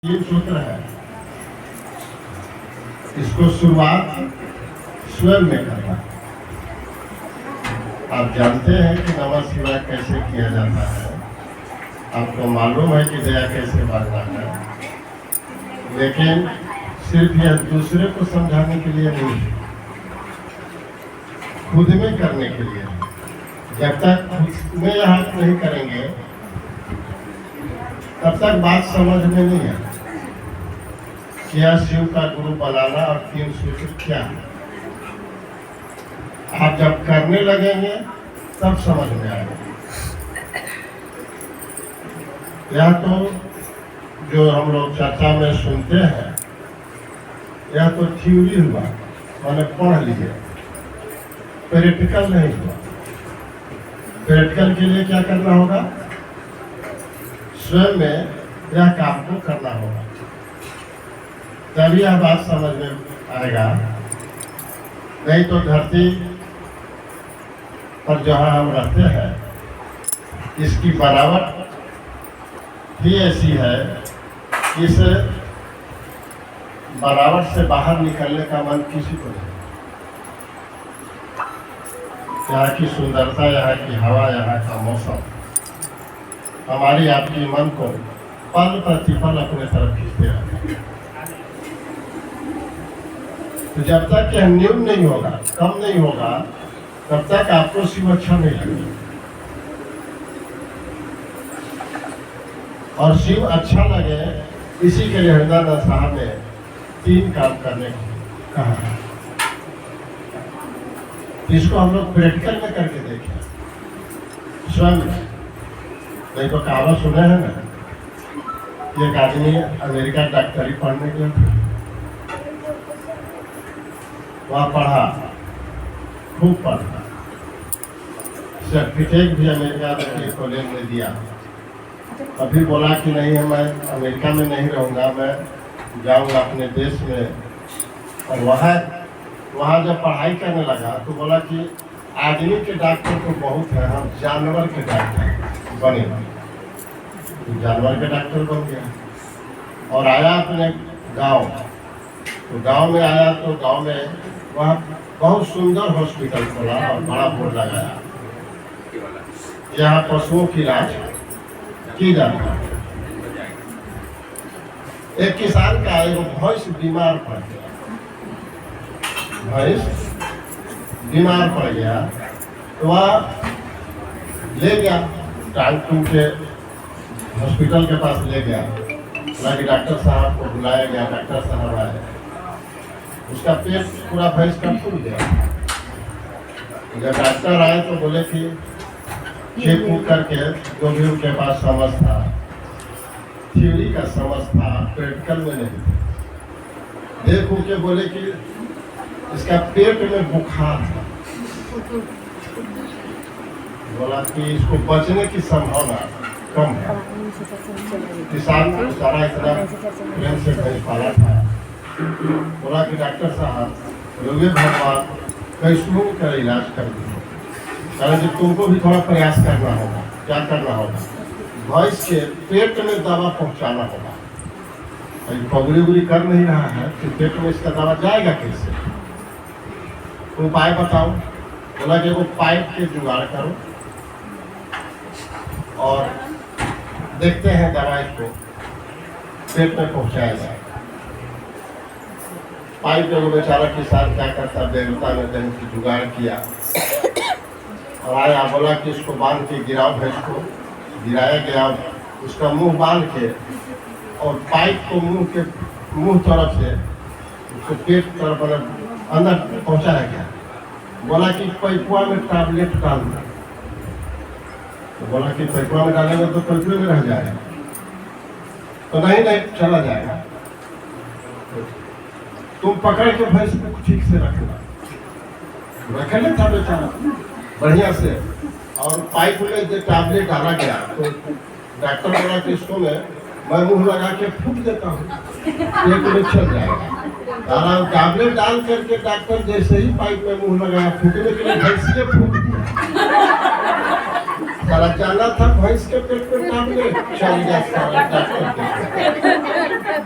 तीन सूत्र है। इसको शुरुआत स्वयं में करना। आप जानते हैं कि नमः शिवाय कैसे किया जाता है, आपको मालूम है कि दया कैसे मांगना है, लेकिन सिर्फ यह दूसरे को समझाने के लिए नहीं, खुद में करने के लिए। जब तक खुद में यह नहीं करेंगे तब तक बात समझ में नहीं है क्या शिव का गुरु बनाना और तीन सूत्र क्या है। आप जब करने लगेंगे तब समझ में आएगा। यह तो जो हम लोग चर्चा में सुनते हैं, यह तो थ्योरी हुआ, मैंने पढ़ लिया, प्रैक्टिकल नहीं हुआ। प्रैक्टिकल के लिए क्या करना होगा? स्वयं में यह काम को करना होगा, तभी यह बात समझ में आएगा। नहीं तो धरती पर जहाँ हम रहते हैं, इसकी बनावट ही ऐसी है कि इस बनावट से बाहर निकलने का मन किसी को नहीं। यहाँ की सुंदरता, यहाँ की हवा, यहाँ का मौसम हमारी आपकी मन को पल प्रतिपल अपने तरफ खींचते रहते हैं। तो जब तक यह न्यून नहीं होगा, कम नहीं होगा, तब तक आपको शिव अच्छा नहीं लगेगा। और शिव अच्छा लगे, इसी के लिए हृदयानंद साहब ने तीन काम करने को कहा है। इसको हम लोग प्रैक्टिकल में करके देखें, स्वयं। नहीं तो कहावत सुने हैं ना, एक आदमी अमेरिका डॉक्टरी पढ़ने गया, वहाँ पढ़ा, खूब पढ़ा, सर्टिफिकेट भी अमेरिका के कॉलेज में दिया। अभी बोला कि नहीं है, मैं अमेरिका में नहीं रहूँगा, मैं जाऊँगा अपने देश में। और वहाँ जब पढ़ाई करने लगा तो बोला कि आदमी के डॉक्टर तो बहुत है, हम जानवर के डॉक्टर बने। तो जानवर के डॉक्टर बन गया और आया अपने गांव। तो गांव में आया तो गांव में वहाँ बहुत सुंदर हॉस्पिटल खोला और बड़ा बोर्ड लगाया, यहाँ पशुओं की इलाज की जाती है। एक किसान का एक भैंस बीमार पड़ गया, भैंस बीमार पड़ गया, तो वह ले गया, टांग के हॉस्पिटल के पास ले गया। हालांकि डॉक्टर साहब को बुलाया गया, डॉक्टर साहब आए, उसका पेट पूरा भैंस का फूल गया। जब डॉक्टर आए तो बोले कि चेक करके जो भी उनके पास समझ था, थ्योरी का समझ था, प्रैक्टिकल में नहीं, देख के बोले कि इसका पेट में बुखार था। बोला कि इसको बचने की संभावना कम है। किसान को सारा इतना प्रेम से भैंस पाला था। बोला कि डॉक्टर साहब, योगी भगवान कैसों का इलाज कर दीजिए, कारण कि तुमको भी थोड़ा प्रयास करना होगा। क्या करना होगा? भैंस के पेट में दवा पहुंचाना होगा। पगड़ी उगड़ी कर नहीं रहा है तो पेट में इसका दवा जाएगा कैसे? उपाय बताओ। बोला कि वो पाइप के जुगाड़ करो और देखते हैं दवाई को पेट में पहुंचाया जाए। पाइप में वो बेचारा किसान क्या करता, बेगुता में जन की जुगाड़ किया और आया। बोला कि इसको बांध के गिराओ, भैंस को गिराया गया, उसका मुंह बांध के और पाइप को मुंह तरफ से उसको पेट तरफ अंदर पहुंचाया गया। बोला कि पैपुआ में टैबलेट डालना। तो बोला कि पैपुआ में डालेंगे तो पैपुए में रह जाएगा। तो नहीं चला जाएगा, तुम पकड़ के भैंस को ठीक से रखना। रखने था बेचारा बढ़िया से, और पाइप में जो टैबलेट डाला गया तो डॉक्टर बोला कि इसको मैं मुंह लगा के फूक देता हूँ, पेट में चल जाएगा। टैबलेट डाल करके डॉक्टर जैसे ही पाइप में मुंह लगाया फूकने के लिए, भैंस के फूक दिया। सारा जाना था भैंस के पेट में टैबलेट चल गया सारा डॉक्टर के।